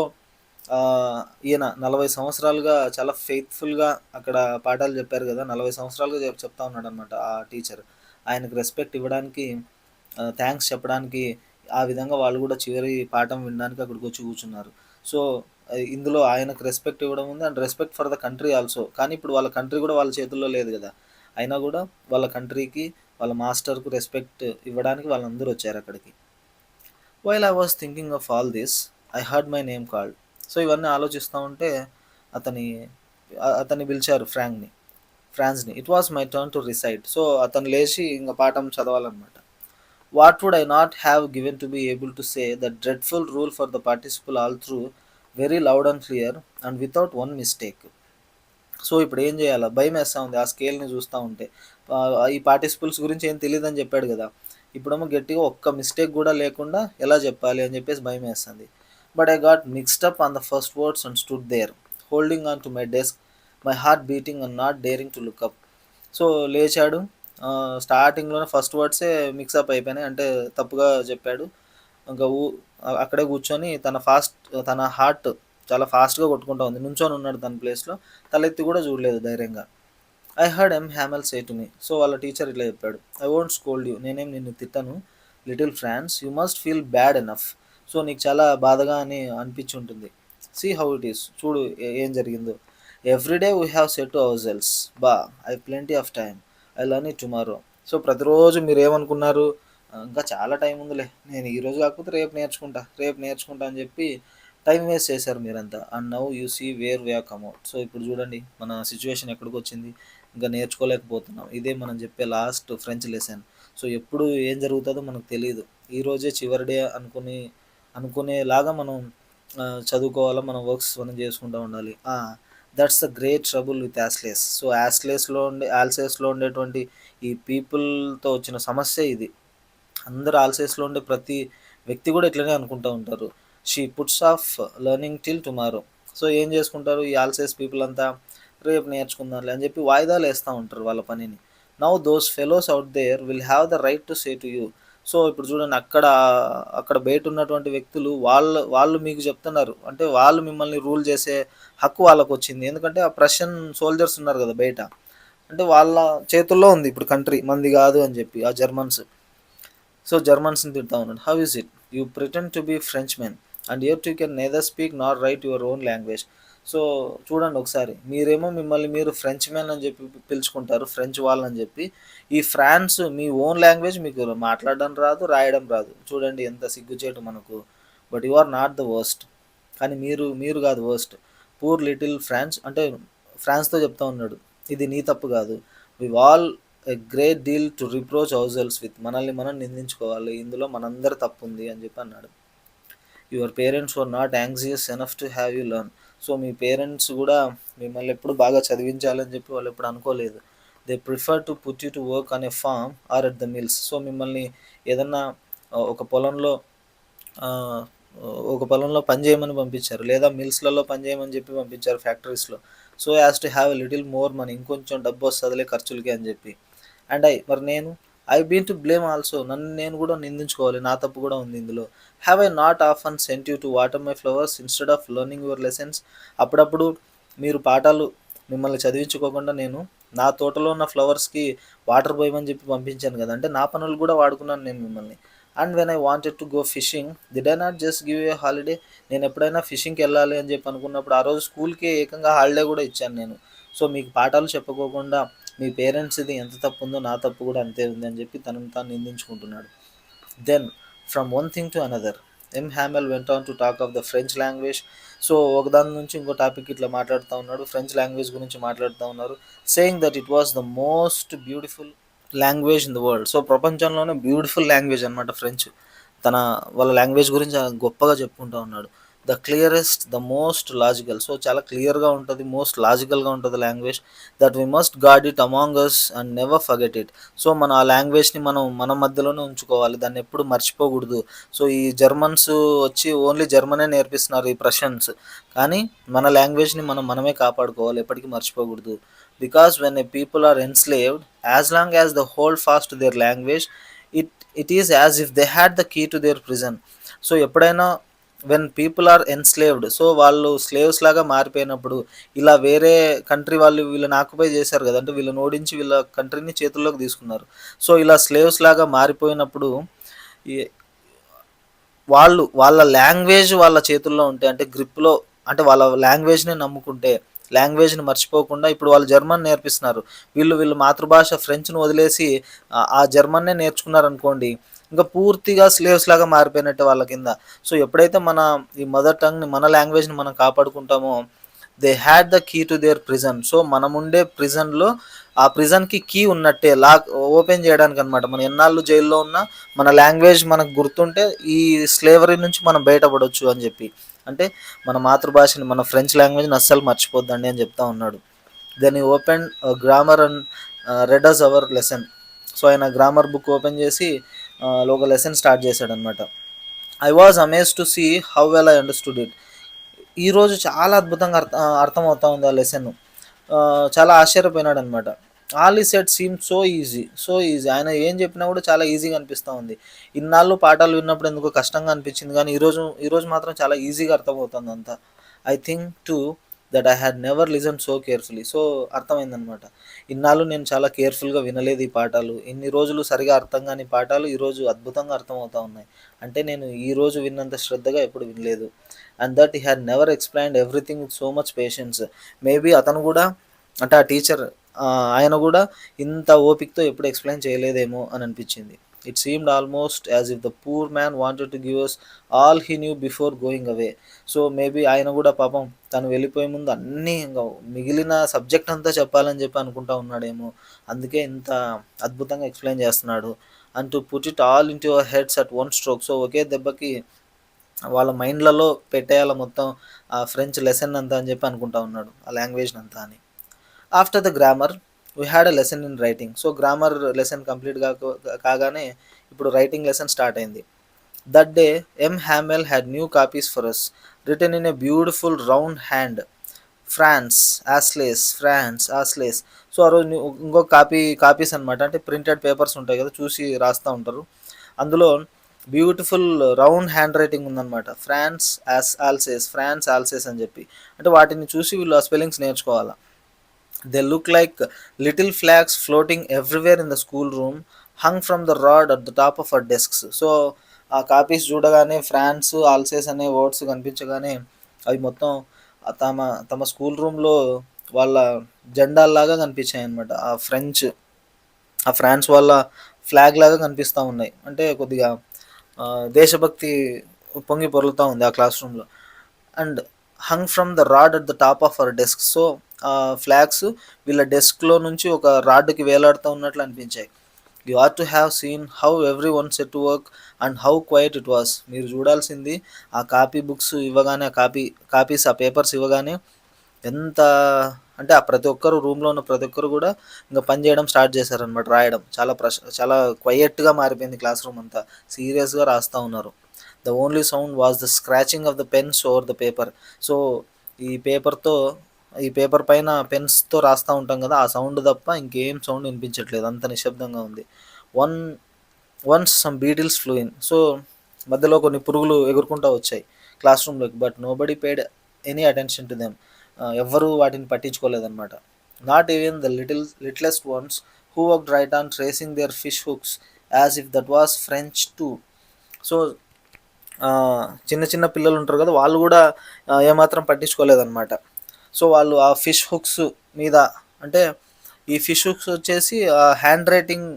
ఈయన 40 సంవత్సరాలుగా చాలా ఫెయిత్ఫుల్గా అక్కడ పాఠాలు చెప్పారు కదా. 40 సంవత్సరాలుగా చెప్తా ఉన్నాడు అనమాట ఆ టీచర్. ఆయనకు రెస్పెక్ట్ ఇవ్వడానికి, థ్యాంక్స్ చెప్పడానికి, ఆ విధంగా వాళ్ళు కూడా చివరి పాఠం వినడానికి అక్కడికి వచ్చి కూర్చున్నారు. సో ఇందులో ఆయనకు రెస్పెక్ట్ ఇవ్వడం ఉంది and respect for the country also. కానీ ఇప్పుడు వాళ్ళ కంట్రీ కూడా వాళ్ళ చేతుల్లో లేదు కదా. అయినా కూడా వాళ్ళ కంట్రీకి, వాళ్ళ మాస్టర్కు రెస్పెక్ట్ ఇవ్వడానికి వాళ్ళందరూ వచ్చారు అక్కడికి. While I was thinking of all this I heard my name called. So ఇవన్నీ ఆలోచిస్తూ ఉంటే అతని అతన్ని పిలిచారు ఫ్రాన్స్ని. It was my turn to recite. So అతను లేచి ఇంకా పాఠం చదవాలన్నమాట. What would I not have given to be able to say the dreadful rule for the participle all through very loud and clear and without one mistake. So ఇప్పుడు ఏం చేయాలా, భయం వేస్తూ ఉంది ఆ స్కేల్ని చూస్తూ ఉంటే. ఈ పార్టిసిపుల్స్ గురించి ఏం తెలియదని చెప్పాడు కదా. ఇప్పుడేమో గట్టిగా ఒక్క మిస్టేక్ కూడా లేకుండా ఎలా చెప్పాలి అని చెప్పేసి భయం వేస్తుంది. But I got mixed up on the first words and stood there holding on to my desk, my heart beating and not daring to look up. So లేచాడు. స్టార్టింగ్లోనే ఫస్ట్ వర్డ్సే మిక్సప్ అయిపోయినాయి, అంటే తప్పుగా చెప్పాడు. ఇంకా అక్కడే కూర్చొని తన హార్ట్ చాలా ఫాస్ట్‌గా కొట్టుకుంటా ఉంది. నుంచొని ఉన్నాడు తన ప్లేస్‌లో. తలెత్తి కూడా చూడలేదు ధైర్యంగా. I heard Hamel say to me. So వాళ్ళ టీచర్ ఇట్లా చెప్పాడు. I won't scold you. నేనేం నిన్ను తిట్టను. Little Franz you must feel bad enough. So నీకు చాలా బాధగా అని అనిపించి ఉంటుంది. See how it is. చూడు ఏం జరిగిందో. Every day we have said to ourselves. Bah I plenty of time. I learn it tomorrow. So ప్రతిరోజు మీరు ఏమనుకున్నారు? ఇంకా చాలా టైం ఉందిలే. నేను ఈరోజు కాకపోతే రేపు నేర్చుకుంటా. రేపు నేర్చుకుంటా అని చెప్పి టైం వేస్ట్ చేశారు మీరంతా. And now you see where we have come out. So ఇప్పుడు చూడండి మన సిచ్యువేషన్ ఎక్కడికొచ్చింది. ఇంకా నేర్చుకోలేకపోతున్నాం. ఇదే మనం చెప్పే లాస్ట్ ఫ్రెంచ్ లెసన్. సో ఎప్పుడు ఏం జరుగుతుందో మనకు తెలీదు. ఈరోజే చివరి డే అనుకునేలాగా మనం చదువుకోవాలా. మన వర్క్స్ మనం చేసుకుంటూ ఉండాలి. That's the great trouble with Alsace. So ఆల్సేస్లో ఉండేటువంటి ఈ పీపుల్‌తో వచ్చిన సమస్యే ఇది. అందరూ ఆల్సేస్‌లో ఉండే ప్రతి వ్యక్తి కూడా ఇట్లనే అనుకుంటా ఉంటారు. She puts of learning till tomorrow. So ఏం చేసుకుంటారు ఈ ఆల్సేస్ పీపుల్ అంతా, రేపు నేర్చుకుందాంలే అని చెప్పి వాయిదాలు వేస్తూ ఉంటారు వాళ్ళ పనిని. Now those fellows out there will have the right to say to you. So ఇప్పుడు చూడండి అక్కడ బయట ఉన్నటువంటి వ్యక్తులు వాళ్ళు మీకు చెప్తున్నారు. అంటే వాళ్ళు మిమ్మల్ని రూల్ చేసే హక్కు వాళ్ళకొచ్చింది. ఎందుకంటే ఆ ప్రషియన్ సోల్జర్స్ ఉన్నారు కదా బయట. అంటే వాళ్ళ చేతుల్లో ఉంది ఇప్పుడు కంట్రీ. మంది కాదు అని చెప్పి ఆ జర్మన్స్. సో జర్మన్స్‌ని తిడతా ఉన్నాడు. How is it? You pretend to be Frenchmen and yet you can neither speak nor write your own language. So చూడండి ఒకసారి. మీరేమో మిమ్మల్ని మీరు ఫ్రెంచ్‌మెన్ అని చెప్పి పిలుచుకుంటారు. ఫ్రెంచ్ వాళ్ళని చెప్పి. ఈ ఫ్రాన్స్ మీ ఓన్ లాంగ్వేజ్ మీకు మాట్లాడడం రాదు, రాయడం రాదు. చూడండి ఎంత సిగ్గుచేటు మనకు. But you are not the worst. కానీ మీరు కాదు వర్స్ట్. పూర్ లిటిల్ ఫ్రాన్స్ అంటే ఫ్రాన్స్‌తో చెప్తా ఉన్నాడు. ఇది నీ తప్పు కాదు. We all a great deal to reproach our with. మనల్ని మనం నిందించుకోవాలి. ఇందులో మనందరి తప్పు ఉంది అని చెప్పి అన్నాడు. Your parents were not anxious enough to have you learn. So మీ పేరెంట్స్ కూడా మిమ్మల్ని ఎప్పుడు బాగా చదివించాలని చెప్పి వాళ్ళు ఎప్పుడు అనుకోలేదు. They prefer to put you to work on a farm or at the mills. So మిమ్మల్ని ఏదన్నా ఒక పొలంలో ఆ, పని చేయమని పంపించారు, లేదా మిల్స్లలో పని చేయమని చెప్పి పంపించారు ఫ్యాక్టరీస్లో. So as to have a little more money, ఇంకొంచెం డబ్బు వస్తుందిలే ఖర్చులకి అని చెప్పి. అండ్ మరి నేను బీన్ టు బ్లేమ్ ఆల్సో. నన్ను నేను కూడా నిందించుకోవాలి. నా తప్పు కూడా ఉంది ఇందులో. Have I not often sent you to water my flowers instead of learning your lessons. అప్పుడప్పుడు మీరు పాఠాలు మిమ్మల్ని చదివించుకోకుండా నేను నా తోటలో ఉన్న ఫ్లవర్స్కి వాటర్ పోయమని చెప్పి పంపించాను కదా. అంటే నా పనులు కూడా వాడుకున్నాను నేను మిమ్మల్ని. And when I wanted to go fishing did I not just give a holiday. నేను ఎప్పుడైనా ఫిషింగ్కి వెళ్ళాలి అని చెప్పి అనుకున్నప్పుడు ఆ రోజు స్కూల్కి ఏకంగా హాలిడే కూడా ఇచ్చాను నేను. సో మీకు పాఠాలు చెప్పుకోకుండా మీ పేరెంట్స్‌ది ఎంత తప్పు ఉందో నా తప్పు కూడా అంతే ఉంది అని చెప్పి తనను తాను నిందించుకుంటున్నాడు. Then from one thing to another Hamel went on to talk of the French language. So ఒకదాని నుంచి ఇంకో టాపిక్ ఇట్లా మాట్లాడుతూ ఉన్నాడు. ఫ్రెంచ్ లాంగ్వేజ్ గురించి మాట్లాడుతూ ఉన్నారు. Saying that it was the most beautiful language in the world. So ప్రపంచంలోనే బ్యూటిఫుల్ లాంగ్వేజ్ అనమాట ఫ్రెంచ్. తన వాళ్ళ లాంగ్వేజ్ గురించి గొప్పగా చెప్పుకుంటూ ఉన్నాడు. The clearest, the most logical. So చాలా క్లియర్గా ఉంటుంది, మోస్ట్ లాజికల్గా ఉంటుంది language. That we must guard it among us and never forget it. So మన ఆ లాంగ్వేజ్ని మన మధ్యలోనే ఉంచుకోవాలి, దాన్ని ఎప్పుడు మర్చిపోకూడదు. సో ఈ జర్మన్స్ వచ్చి ఓన్లీ జర్మనే నేర్పిస్తున్నారు ఈ ప్రషన్స్. కానీ మన లాంగ్వేజ్ని మనమే కాపాడుకోవాలి, ఎప్పటికీ మర్చిపోకూడదు. Because when a people are enslaved, as long as the hold fast to their language, it is as if they had the key to their prison. So ఎప్పుడైనా when people are enslaved, so వాళ్ళు slaves లాగా మారిపోయినప్పుడు, ఇలా వేరే country వాళ్ళు వీళ్ళని occupy చేశారు కదా, అంటే వీళ్ళని ఓడించి వీళ్ళ కంట్రీని చేతుల్లోకి తీసుకున్నారు. సో ఇలా స్లేవ్స్ లాగా మారిపోయినప్పుడు వాళ్ళ లాంగ్వేజ్ వాళ్ళ చేతుల్లో ఉంటే, అంటే గ్రిప్లో, అంటే వాళ్ళ లాంగ్వేజ్ని నమ్ముకుంటే, లాంగ్వేజ్ని మర్చిపోకుండా, ఇప్పుడు వాళ్ళు జర్మన్ నేర్పిస్తున్నారు, వీళ్ళు మాతృభాష ఫ్రెంచ్ను వదిలేసి ఆ జర్మన్నే నేర్చుకున్నారనుకోండి, ఇంకా పూర్తిగా స్లేవ్స్ లాగా మారిపోయినట్టే వాళ్ళ కింద. సో ఎప్పుడైతే ఈ మదర్ టంగ్ని, మన లాంగ్వేజ్ని మనం కాపాడుకుంటామో, they had the key to their prison. So మనముండే ప్రిజన్లో ఆ ప్రిజన్కి కీ ఉన్నట్టే, లాక్ ఓపెన్ చేయడానికి అనమాట. మనం ఎన్నాళ్ళు జైల్లో ఉన్నా మన లాంగ్వేజ్ మనకు గుర్తుంటే ఈ స్లేవరీ నుంచి మనం బయటపడవచ్చు అని చెప్పి. అంటే మన మాతృభాషని, మన ఫ్రెంచ్ లాంగ్వేజ్ని అస్సలు మర్చిపోద్దండి అని చెప్తా ఉన్నాడు. Then he open grammar and read us our lesson. So ఆయన గ్రామర్ బుక్ ఓపెన్ చేసి ఒక లెసన్ స్టార్ట్ చేశాడనమాట. I was amaze to see how well I understood it. ఈరోజు చాలా అద్భుతంగా అర్థమవుతా ఉంది ఆ లెసన్. చాలా ఆశ్చర్యపోయినాడు అనమాట. ఆల్ ఈ సెట్ సీమ్ సో ఈజీ. ఆయన ఏం చెప్పినా కూడా చాలా ఈజీగా అనిపిస్తూ ఉంది. ఇన్నాళ్ళు పాఠాలు విన్నప్పుడు ఎందుకో కష్టంగా అనిపించింది, కానీ ఈరోజు మాత్రం చాలా ఈజీగా అర్థమవుతుంది అంతా. I think too that I had never listen so carefully. So అర్థమైందనమాట. ఇన్నాళ్ళు నేను చాలా కేర్ఫుల్గా వినలేదు ఈ పాఠాలు. ఇన్ని రోజులు సరిగా అర్థం కాని పాఠాలు ఈరోజు అద్భుతంగా అర్థమవుతా ఉన్నాయి. అంటే నేను ఈ రోజు విన్నంత శ్రద్ధగా ఎప్పుడు వినలేదు. And that he had never explained everything with so much patience. Maybe అతను గూడా, అంటే ఆ టీచర్, ఆయన గూడా ఇంత ఓపికతో ఎప్పుడు ఎక్స్‌ప్లెయిన్ చేయలేదేమో అని అనిపించింది. It seemed almost as if the poor man wanted to give us all he knew before going away. So maybe ఆయన గూడా పాపం తను వెళ్ళిపోయే ముందు అన్నీ ఇంగ మిగిలిన సబ్జెక్ట్ అంతా చెప్పాలని చెప్పి అనుకుంటా ఉన్నాడేమో. అందుకే ఇంత అద్భుతంగా ఎక్స్‌ప్లెయిన్ చేస్తున్నాడు. And to put it all into your heads at one stroke. So ఒకే దెబ్బకి వాళ్ళ మైండ్‌లలో పెట్టేయాల మొత్తం ఆ ఫ్రెంచ్ లెసన్ అంతా అని చెప్పి అనుకుంటా ఉన్నాడు. ఆ లాంగ్వేజ్‌నంతా అని. After the grammar we had a lesson in writing. So grammar lesson complete కాగానే ఇప్పుడు రైటింగ్ లెసన్ స్టార్ట్ అయింది. That day M Hamel had new copies for us written in a beautiful round hand. France, Alsace, France, Alsace. So ఆ రోజు ఇంకొక copies అనమాట. అంటే printed papers ఉంటాయి కదా, చూసి రాస్తూ ఉంటారు. అందులో బ్యూటిఫుల్ రౌండ్ హ్యాండ్ రైటింగ్ ఉందన్నమాట. ఫ్రాన్స్ ఆల్సేస్, ఫ్రాన్స్ ఆల్సేస్ అని చెప్పి. అంటే వాటిని చూసి వీళ్ళు ఆ స్పెల్లింగ్స్ నేర్చుకోవాలి. They look like little flags floating everywhere in the school room hung from the rod at the top of our desks. So ఆ కాపీస్ చూడగానే ఫ్రాన్స్ ఆల్సేస్ అనే వర్డ్స్ కనిపించగానే అవి మొత్తం తమ తమ స్కూల్ రూమ్లో వాళ్ళ జెండాల్లాగా కనిపించాయి అనమాట. ఆ ఫ్రాన్స్ వాళ్ళ ఫ్లాగ్ లాగా కనిపిస్తూ ఉన్నాయి. అంటే కొద్దిగా దేశభక్తి పొంగి పొర్లుతూ ఉంది ఆ క్లాస్ రూమ్లో. And hung from the rod at the top of our desk. So flags వీళ్ళ డెస్క్లో నుంచి ఒక రాడ్కి వేలాడుతూ ఉన్నట్లు అనిపించాయి. You are to have seen how every one set to work and how quiet it was. మీరు చూడాల్సింది ఆ కాపీ బుక్స్ ఇవ్వగానే, కాపీస్ ఆ పేపర్స్ ఇవ్వగానే ఎంత, అంటే ఆ ప్రతి ఒక్కరు రూమ్లో ఉన్న ప్రతి ఒక్కరు కూడా ఇంకా పని చేయడం స్టార్ట్ చేశారనమాట. రాయడం చాలా క్వయట్గా మారిపోయింది క్లాస్ రూమ్ అంతా. సీరియస్గా రాస్తూ ఉన్నారు. The only sound was the scratching of the pens over the paper. So ఈ పేపర్తో ఈ పేపర్ పైన పెన్స్తో రాస్తూ ఉంటాం కదా, ఆ సౌండ్ తప్ప ఇంకేం సౌండ్ వినిపించట్లేదు. అంత నిశ్శబ్దంగా ఉంది. One once some beetles flew in. So మధ్యలో కొన్ని పురుగులు ఎగురుకుంటూ వచ్చాయి క్లాస్ రూమ్లోకి. But nobody paid any attention to them. ఎవ్వరూ వాటిని పట్టించుకోలేదన్నమాట. Not even the littlest ones who worked right on tracing their fish hooks as if that was French too. So చిన్న చిన్న పిల్లలు ఉంటారు కదా, వాళ్ళు కూడా ఏమాత్రం పట్టించుకోలేదన్నమాట. సో వాళ్ళు ఆ ఫిష్ హుక్స్ మీద, అంటే ఈ ఫిష్ హుక్స్ వచ్చేసి హ్యాండ్ రైటింగ్,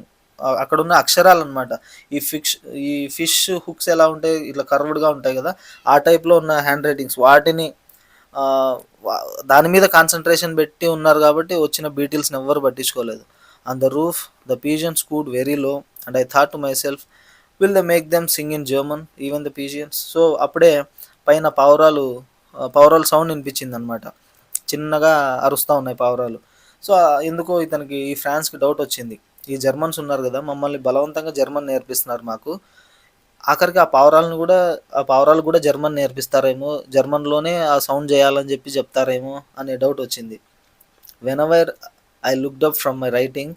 అక్కడున్న అక్షరాలు అనమాట. ఈ ఫిష్ హుక్స్ ఎలా ఉంటాయి, ఇట్లా కర్వ్డ్గా ఉంటాయి కదా, ఆ టైప్లో ఉన్న హ్యాండ్ రైటింగ్స్, వాటిని ఆ, దాని మీద కాన్సన్ట్రేషన్ పెట్టి ఉన్నారు కాబట్టి వచ్చిన బీటిల్స్ని ఎవ్వరు పట్టించుకోలేదు. On the roof the pigeons cooed very low and I thought to myself, will the make them sing in German even the pigeons. So అప్పుడే పైన పావురాలు సౌండ్ వినిపించింది అనమాట. చిన్నగా అరుస్తూ ఉన్నాయి పావురాలు. సో ఎందుకో ఇతనికి ఈ ఫ్రాన్స్కి డౌట్ వచ్చింది. ఈ జర్మన్స్ ఉన్నారు కదా, మమ్మల్ని బలవంతంగా జర్మన్ నేర్పిస్తున్నారు మాకు. ఆఖరికి ఆ పావురాలు కూడా జర్మన్ నేర్పిస్తారేమో, జర్మన్లోనే ఆ సౌండ్ చేయాలని చెప్పి చెప్తారేమో అనే డౌట్ వచ్చింది. Whenever I looked up from my writing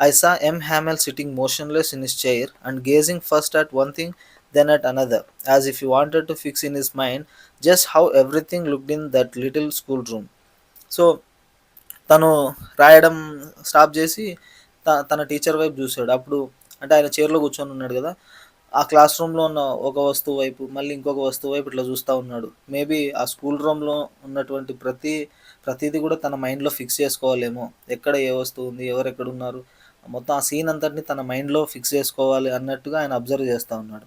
I saw M Hamel sitting motionless in his chair and gazing first at one thing then at another as if he wanted to fix in his mind just how everything looked in that little school room. So తను రాయడం stop చేసి తన teacher వైపు చూసాడు. అప్పుడు, అంటే ఆయన చైర్లో కూర్చొని ఉన్నాడు కదా, ఆ క్లాస్ రూమ్లో ఉన్న ఒక వస్తువు వైపు, మళ్ళీ ఇంకొక వస్తువు వైపు ఇట్లా చూస్తూ ఉన్నాడు. మేబీ ఆ స్కూల్ రూమ్లో ఉన్నటువంటి ప్రతిదీ కూడా తన మైండ్లో ఫిక్స్ చేసుకోవాలేమో. ఎక్కడ ఏ వస్తువు ఉంది, ఎవరు ఎక్కడ ఉన్నారు, మొత్తం ఆ సీన్ అంతటిని తన మైండ్లో ఫిక్స్ చేసుకోవాలి అన్నట్టుగా ఆయన అబ్జర్వ్ చేస్తూ ఉన్నాడు.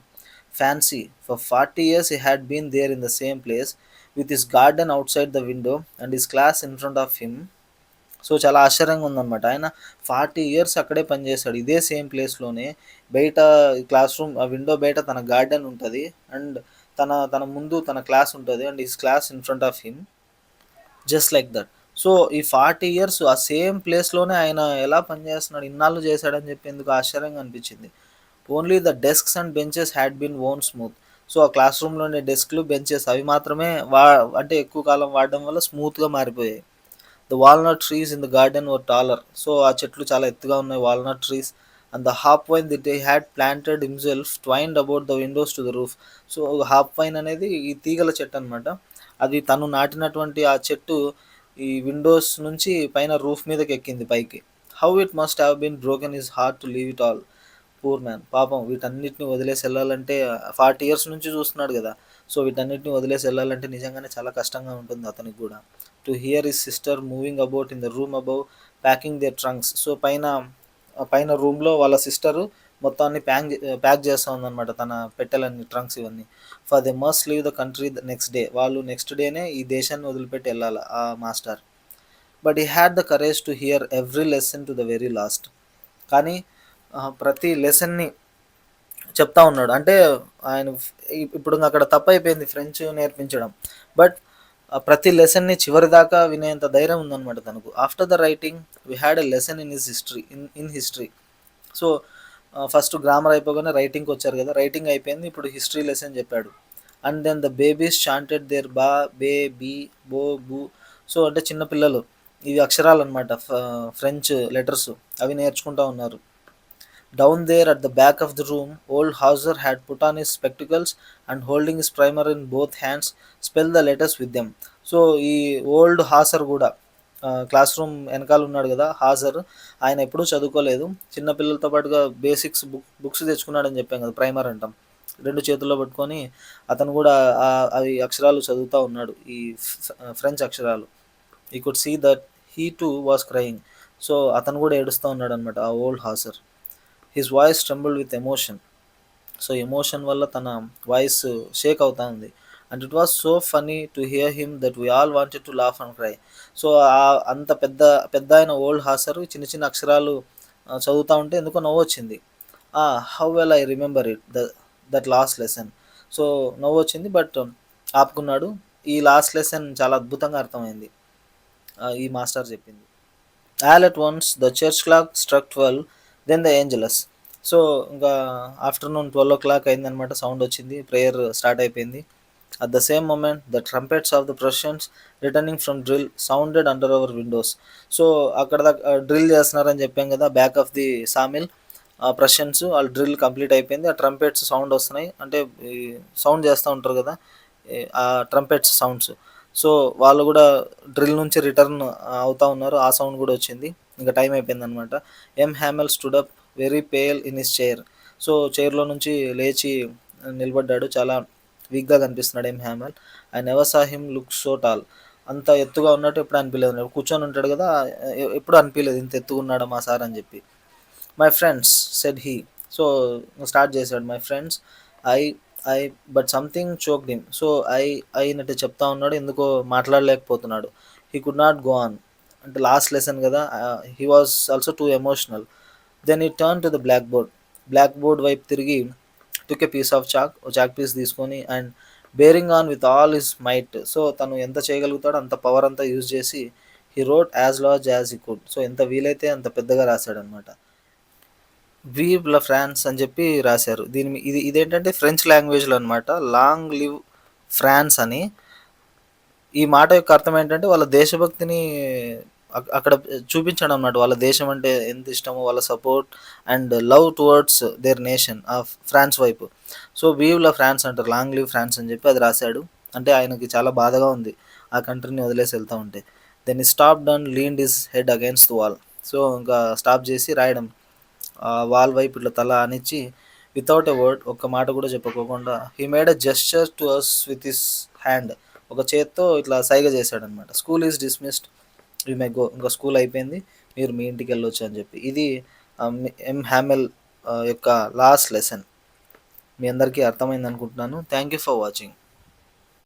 Fancy for 40 years he had been there in the same place with his garden outside the window and his class in front of him. So చాలా ఆశ్చర్యంగా ఉందన్నమాట. ఆయన 40 ఇయర్స్ అక్కడే పనిచేశాడు, ఇదే సేమ్ ప్లేస్లోనే. బయట క్లాస్ రూమ్ ఆ విండో బయట తన గార్డెన్ ఉంటుంది, అండ్ తన తన ముందు తన క్లాస్ ఉంటుంది, and his class in front of him, just like that. So ఈ 40 ఇయర్స్ ఆ సేమ్ ప్లేస్లోనే ఆయన ఎలా పనిచేస్తున్నాడు, ఇన్నాళ్ళు చేశాడని చెప్పి ఎందుకు ఆశ్చర్యంగా అనిపించింది. Only the desks and benches had been worn smooth. So ఆ క్లాస్ రూమ్లోని డెస్క్లు, బెంచెస్ అవి మాత్రమే అంటే ఎక్కువ కాలం వాడడం వల్ల స్మూత్గా మారిపోయాయి. The walnut trees in the garden were taller. So ఆ చెట్లు చాలా ఎత్తుగా ఉన్నాయి, walnut trees. And the hop vine that he had planted himself twined about the windows to the roof. So hop vine అనేది ఈ తీగల చెట్టు అనమాట. అది తను నాటినటువంటి ఆ చెట్టు ఈ విండోస్ నుంచి పైన రూఫ్ మీదకెక్కింది పైకి. How it must have been broken his heart to leave it all. Poor man. పాపం వీటన్నిటిని వదిలేసి ఎళ్ళాలంటే 40 ఇయర్స్ నుంచి చూస్తున్నాడు గదా! సో, వీటన్నిటిని వదిలేసి ఎళ్ళాలంటే నిజంగానే చాలా కష్టంగా ఉంటుంది అతనికి గూడా. To hear his sister moving about in the room above packing their trunks. So, పైన రూమ్‌లో వాళ్ళ సిస్టరు మొత్తాన్ని ప్యాక్ చేస్తా ఉందనమాట. తన పెట్టెలన్నీ, ట్రంక్స్ ఇవన్నీ. For they must leave the country the next day. వాళ్ళు నెక్స్ట్ డేనే ఈ దేశాన్ని వదిలిపెట్టి ఎళ్ళాల ఆ master. But he had the courage to hear every lesson to the very last. కానీ ప్రతి లెసన్‌ని చెప్తా ఉన్నాడు. అంటే ఆయన ఇప్పుడు అక్కడ తప్పయిపోయింది ఫ్రెంచ్ నేర్పించడం. బట్ ప్రతి లెసన్‌ని చివరిదాకా వినేంత ధైర్యం ఉందనమాట తనకు. After the writing we had a lesson in his history in history. So, first grammar అయిపోగానే రైటింగ్‌కొచ్చారు గదా! రైటింగ్ అయిపోయింది. ఇప్పుడు హిస్టరీ లెసన్ చెప్పాడు. And then the babies chanted their ba, be, be, బో, బు. సో, అంటే చిన్న పిల్లలు ఇవి అక్షరాలనమాట. ఫ్రెంచ్ లెటర్స్ అవి నేర్చుకుంటా ఉన్నారు. Down there at the back of the room, old Hauser had put on his spectacles and holding his primer in both hands, spelled the letters with them. So, ఈ old హాసర్ గూడా class room ఎనకాల ఉన్నాడు గదా! హాజర్. ఆయన ఎప్పుడూ చదువుకోలేదు. చిన్న పిల్లలతో పాటుగా బేసిక్స్ బుక్స్ తెచ్చుకున్నాడని చెప్పాం గదా! ప్రైమర్ అంటాం. 2 చేతుల్లో పట్టుకొని అతను గూడా అవి అక్షరాలు చదువుతా ఉన్నాడు. ఈ ఫ్రెంచ్ అక్షరాలు. He could see that he too was crying. So, అతను గూడా ఏడుస్తా ఉన్నాడనమాట ఆ old Hauser. His voice trembled with emotion. So, emotion వల్ల తన వాయిస్ షేక్ అవుతా ఉంది. And it was so funny to hear him that we all wanted to laugh and cry. So, అంత పెద్దాయన ఓల్డ్ హాసరు చిన్న చిన్న అక్షరాలు చదువుతా ఉంటే ఎందుకో నవ్వొచ్చింది. How well I remember it that last lesson. So, నవ్వొచ్చింది. బట్ ఆపుకున్నాడు. ఈ లాస్ట్ లెసన్ చాలా అద్భుతంగా అర్థమైంది. ఈ మాస్టర్ చెప్పింది. All at once the church clock struck 12, then the Angelus. So, ఇంకా ఆఫ్టర్‌నూన్ 12:00 అయిందనమాట. సౌండ్ వచ్చింది. ప్రేయర్ స్టార్ట్ అయిపోయింది. At the same moment the trumpets of the Prussians returning from drill sounded under our windows. So, అక్కడ దాకా drill చేస్తున్నారని చెప్పాం కదా! Back of the sawmill ప్రషన్స్ వాళ్ళు డ్రిల్ కంప్లీట్ అయిపోయింది. ఆ ట్రంపెట్స్ సౌండ్ వస్తున్నాయి. అంటే ఈ సౌండ్ చేస్తా ఉంటారు కదా! ఆ ట్రంపెట్స్ సౌండ్స్. సో, వాళ్ళు గూడా డ్రిల్ నుంచి రిటర్న్ అవుతా ఉన్నారు. ఆ సౌండ్ గూడా వచ్చింది. ఇంక టైం అయిపోయిందనమాట. Hamel stood up very pale in his chair. So, చైర్‌లో నుంచి లేచి నిలబడ్డాడు. చాలా వీక్‌గా కనిపిస్తున్నాడు Hamel. I never saw him look so tall. అంత ఎత్తుగా ఉన్నట్టు ఎప్పుడు అనిపియలేదు. కూర్చొని ఉంటాడు గదా! ఎప్పుడు అనిపియలేదు ఇంత ఎత్తుగున్నాడా మా సార్ అని జెప్పి. My friends said he. So, start చేశాడు. My friends I I but something choked him. So, అయినట్టు చెప్తా ఉన్నాడు. ఎందుకో మాట్లాడలేకపోతున్నాడు. He could not go on. అంటే లాస్ట్ లెసన్ గదా! He was also too emotional. Then he turn to the blackboard. Blackboard వైపు తిరిగి took a piece of chalk. ఓ చాక్ పీస్ తీసుకొని and bearing on with all his might. So, తను ఎంత చేయగలుగుతాడో అంత power అంతా use చేసి he wrote as large as he could. So, ఎంత వీలైతే అంత పెద్దగా రాసాడనమాట. వీవ్ ల ఫ్రాన్స్ అని చెప్పి రాశారు. ఇదేంటంటే ఫ్రెంచ్ లాంగ్వేజ్‌లో అనమాట. లాంగ్ లివ్ ఫ్రాన్స్ అని. ఈ మాట యొక్క అర్థం ఏంటంటే వాళ్ళ దేశభక్తిని అక్కడ చూపించడం అన్నమాట. వాళ్ళ దేశం అంటే ఎంత ఇష్టమో, వాళ్ళ support and love towards their nation France వైపు. సో, వీవ్ ల ఫ్రాన్స్ అంటారు. లాంగ్ లివ్ ఫ్రాన్స్ అని చెప్పి అది రాశాడు. అంటే ఆయనకి చాలా బాధగా ఉంది ఆ కంట్రీని వదిలేసి వెళ్తా ఉంటే. Then he stopped and leaned his head against the wall. So, ఇంకా స్టాప్ చేసి రాయడం. వాల్ వైపు ఇట్లా తల ఆనిచ్చి వితౌట్ ఎ వర్డ్ ఒక్క మాట కూడా చెప్పుకోకుండా he made a gesture to us with his hand. ఒక చేత్తో ఇట్లా సైగ చేశాడనమాట. School is dismissed, you may go. ఇంకా స్కూల్ అయిపోయింది. మీరు మీ ఇంటికి వెళ్ళొచ్చు అని చెప్పి. ఇది హ్యామెల్ యొక్క లాస్ట్ లెసన్. మీ అందరికీ అర్థమైంది అనుకుంటున్నాను. Thank you for watching.